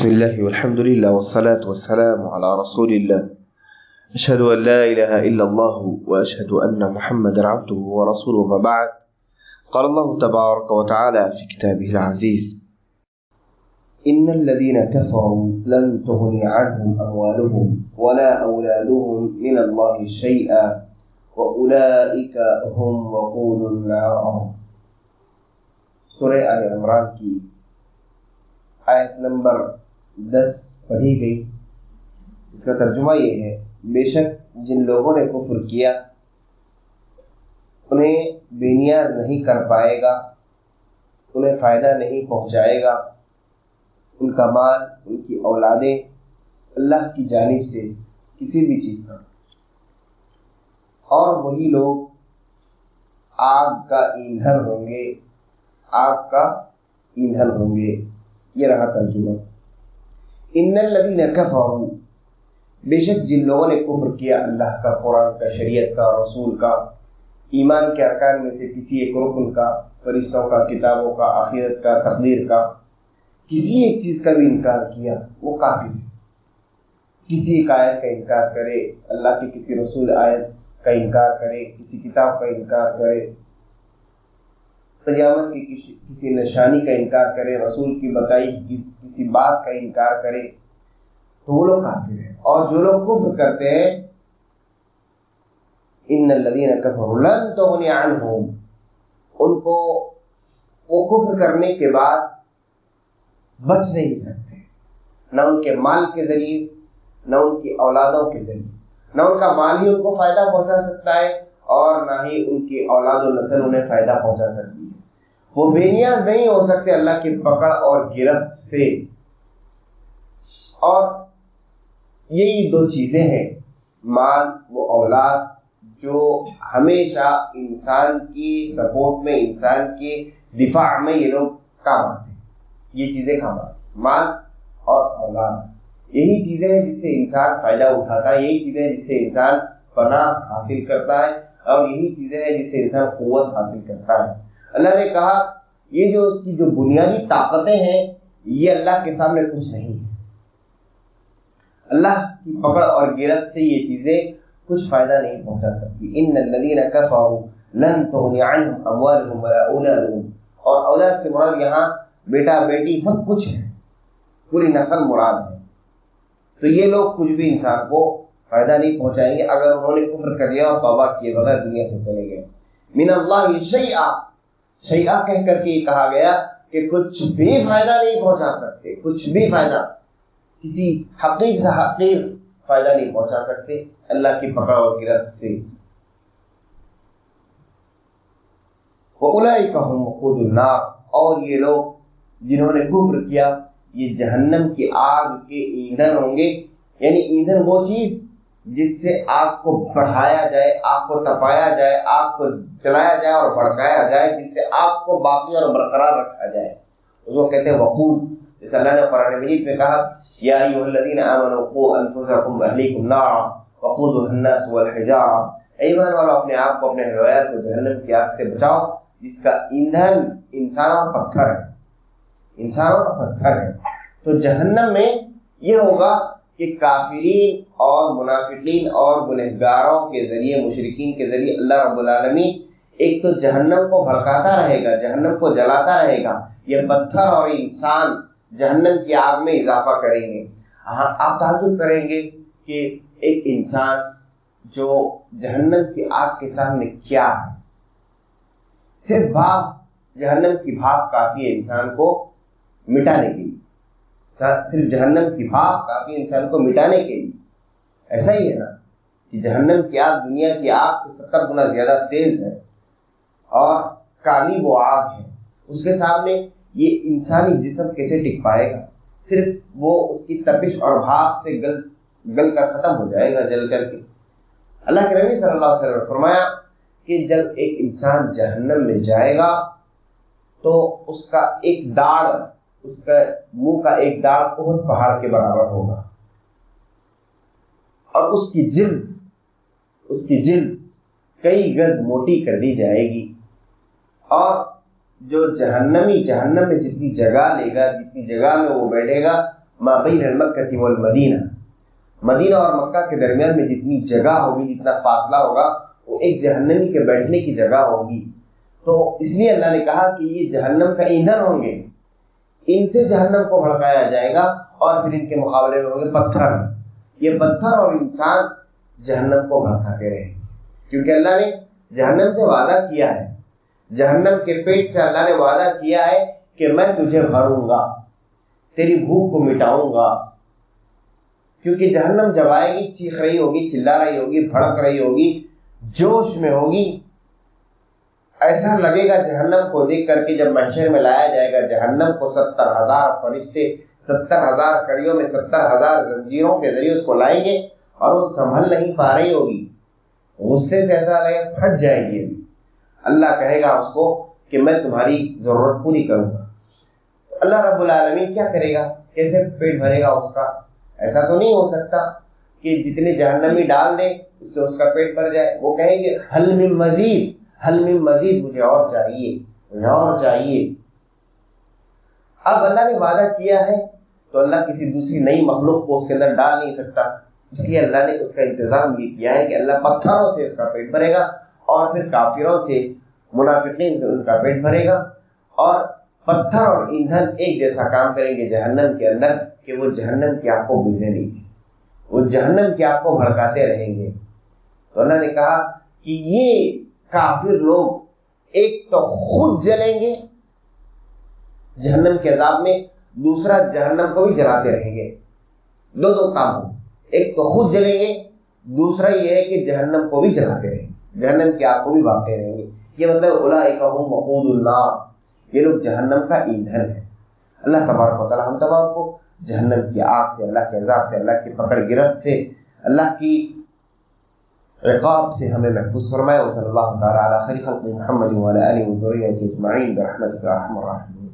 بسم الله والحمد لله والصلاة والسلام على رسول الله أشهد أن لا إله إلا الله وأشهد أن محمدا عبده ورسوله وما بعد. قال الله تبارك وتعالى في كتابه العزيز: إن الذين كفروا لن تغني عنهم أموالهم ولا أولادهم من الله شيئا وأولئك هم وقود النار. سورہ آل عمران کی آیت نمبر 10 پڑھی گئی. اس کا ترجمہ یہ ہے: بے شک جن لوگوں نے کفر کیا انہیں بے نیاز نہیں کر پائے گا، انہیں فائدہ نہیں پہنچائے گا ان کا مال، ان کی اولادیں اللہ کی جانب سے کسی بھی چیز کا، اور وہی لوگ آگ کا ایندھن ہوں گے، آگ کا ایندھن ہوں گے. یہ رہا ترجمہ. ان الذین کفروا، بے شک جن لوگوں نے کفر کیا اللہ کا، قرآن کا، شریعت کا، رسول کا، ایمان کے ارکان میں سے کسی ایک رکن کا، فرشتوں کا، کتابوں کا، آخرت کا، تقدیر کا، کسی ایک چیز کا بھی انکار کیا، وہ کافر ہے. کسی ایک آیت کا انکار کرے، اللہ کے کسی رسول آیت کا انکار کرے، کسی کتاب کا انکار کرے، قیامت کی کسی نشانی کا انکار کرے، رسول کی بتائی کسی بات کا انکار کرے، تو وہ لوگ کافر ہیں. اور جو لوگ کفر کرتے ہیں، ان الذین کفروا لن تغنی عنہم، ان کو وہ کفر کرنے کے بعد بچ نہیں سکتے، نہ ان کے مال کے ذریعے، نہ ان کی اولادوں کے ذریعے. نہ ان کا مال ہی ان کو فائدہ پہنچا سکتا ہے، اور نہ ہی ان کی اولاد و نسل انہیں فائدہ پہنچا سکتی ہے. وہ بے نیاز نہیں ہو سکتے اللہ کی پکڑ اور گرفت سے. اور یہی دو چیزیں ہیں، مال و اولاد، جو ہمیشہ انسان کی سپورٹ میں، انسان کے دفاع میں یہ لوگ کام آتے ہیں. یہ چیزیں کام آتی ہیں، مال اور اولاد. یہی چیزیں ہیں جس سے انسان فائدہ اٹھاتا ہے، یہی چیزیں ہیں جس سے انسان پناہ حاصل کرتا ہے، اور یہی چیزیں ہیں جس سے انسان قوت حاصل کرتا ہے. اللہ نے کہا یہ جو اس کی جو بنیادی طاقتیں ہیں، یہ اللہ کے سامنے کچھ نہیں ہے. اللہ کی پکڑ اور گرفت سے یہ چیزیں کچھ فائدہ نہیں پہنچا سکتی. ان الذین کفروا لن تغنی عنہم اموالہم ولا اولادہم، اور اولاد سے مراد یہاں بیٹا بیٹی سب کچھ ہے، پوری نسل مراد ہے. تو یہ لوگ کچھ بھی انسان کو فائدہ نہیں پہنچائیں گے اگر انہوں نے کفر کر لیا اور توبہ کیے بغیر دنیا سے چلے گئے. من اللہ شیئا، شیئا کہہ کر کے یہ کہا گیا کہ کچھ بھی فائدہ نہیں پہنچا سکتے، کچھ بھی فائدہ، کسی حقیر سے حقیر فائدہ نہیں پہنچا سکتے اللہ کی پکڑ اور گرفت سے. وَأُولَئِكَ هُمْ وَقُودُ النَّارِ، اور یہ لوگ جنہوں نے کفر کیا یہ جہنم کی آگ کے ایندھن ہوں گے. یعنی ایندھن وہ چیز جس سے آگ کو بڑھایا جائے، آگ کو تپایا جائے، آگ کو جلایا جائے اور بھڑکایا جائے، جس سے آگ کو باقی اور برقرار رکھا جائے، اس کو کہتے ہیں وقود. جیسے اللہ نے قرآن مجید میں کہا: یا ایھا الذین آمنوا قوا انفسکم واہلیکم نارا وقودھا الناس والحجارہ، ایمان والو اپنے آپ کو، اپنے اہل کو جہنم کی آگ سے بچاؤ جس کا ایندھن انسان اور پتھر ہے، انسان اور پتھر ہے. تو جہنم میں یہ ہوگا کہ کافرین اور منافقین اور گنہگاروں کے ذریعے، مشرکین کے ذریعے اللہ رب العالمین ایک تو جہنم کو بھڑکاتا رہے گا، جہنم کو جلاتا رہے گا. یہ پتھر اور انسان جہنم کی آگ میں اضافہ کریں گے. آپ تعجب کریں گے کہ ایک انسان جو جہنم کی آگ کے سامنے کیا ہے، صرف بھاپ، جہنم کی بھاپ کافی ہے انسان کو مٹانے کے لیے، صرف جہنم کی بھاپ کافی انسان کو مٹانے کے لیے. ایسا ہی ہے نا کہ جہنم کی آگ دنیا کی آگ سے 70 گنا زیادہ تیز ہے، اور کالی وہ آگ ہے. اس کے سامنے یہ انسانی جسم کیسے ٹک پائے گا؟ صرف وہ اس کی تپش اور بھاپ سے گل کر ختم ہو جائے گا، جل کر کے. اللہ کے نبی صلی اللہ علیہ وسلم نے فرمایا کہ جب ایک انسان جہنم میں جائے گا تو اس کا ایک داڑ، اس کا منہ کا ایک داڑ احد پہاڑ کے برابر ہوگا، اور اس کی جلد کئی گز موٹی کر دی جائے گی. اور جو جہنمی جہنم میں جتنی جگہ لے گا، جتنی جگہ میں وہ بیٹھے گا، ما بین المکہ والمدینہ، مدینہ اور مکہ کے درمیان میں جتنی جگہ ہوگی، جتنا فاصلہ ہوگا، وہ ایک جہنمی کے بیٹھنے کی جگہ ہوگی۔ تو اس لیے اللہ نے کہا کہ یہ جہنم کا ایندھن ہوں گے، ان سے جہنم کو بھڑکایا جائے گا، اور پھر ان کے مقابلے میں ہوں گے پتھر۔ یہ پتھر اور انسان جہنم کو بھڑکاتے رہیں گے، کیونکہ اللہ نے جہنم سے وعدہ کیا ہے، جہنم کے پیٹ سے اللہ نے وعدہ کیا ہے کہ میں تجھے بھروں گا، تیری بھوک کو مٹاؤں گا۔ کیونکہ جہنم جب آئے گی چیخ رہی ہوگی، چلا رہی ہوگی، بھڑک رہی ہوگی، جوش میں ہوگی۔ ایسا لگے گا جہنم کو دیکھ کر کے جب محشر میں لایا جائے گا جہنم کو، 70,000 فرشتے 70,000 کڑیوں میں 70,000 زنجیروں کے ذریعے اس کو لائیں گے، اور وہ سنبھل نہیں پا رہی ہوگی، غصے سے ایسا لگے پھٹ جائے گی۔ اللہ کہے گا اس کو کہ میں تمہاری ضرورت پوری کروں گا۔ اللہ رب العالمین کیا کرے گا؟ کیسے پیٹ بھرے گا اس کا؟ ایسا تو نہیں ہو سکتا کہ جتنے جہنمی ڈال دے اس سے اس کا پیٹ بھر جائے۔ وہ کہیں گے حل من مزید، حل من مزید، مجھے اور چاہیے، مجھے اور چاہیے۔ اب اللہ نے وعدہ کیا ہے تو اللہ کسی دوسری نئی مخلوق کو اس کے اندر ڈال نہیں سکتا، اس لیے اللہ نے اس کا انتظام یہ کیا ہے کہ اللہ پتھروں سے اس کا پیٹ بھرے گا، اور پھر کافروں سے، منافقین سے ان کا پیٹ بھرے گا، اور پتھر اور ایندھن ایک جیسا کام کریں گے جہنم کے اندر کہ وہ جہنم کی آگ کو بجھنے نہیں دیں، وہ جہنم کی آگ کو بھڑکاتے رہیں گے۔ تو اللہ نے کہا کہ یہ کافر لوگ ایک تو خود جلیں گے جہنم کے عذاب میں، دوسرا جہنم کو بھی جلاتے رہیں گے۔ دو کام ہو، ایک تو خود جلیں گے، دوسرا یہ ہے کہ جہنم کو بھی جلاتے رہیں گے، جہنم کی آگ کو بھی بھاگتے رہیں گے۔ یہ مطلب اولئک هم وقود النار، یہ لوگ جہنم کا ایندھن ہے۔ اللہ تبارک و تعالی ہم تمام کو جہنم کی آگ سے، اللہ کے عذاب سے، اللہ کی پکڑ گرفت سے، اللہ کی عقاب سے ہمیں محفوظ فرمائے۔ وصلی اللہ تعالی علی خیر خلق محمد وعلی آلہ وذریته اجمعین برحمتک یا ارحم الراحمین۔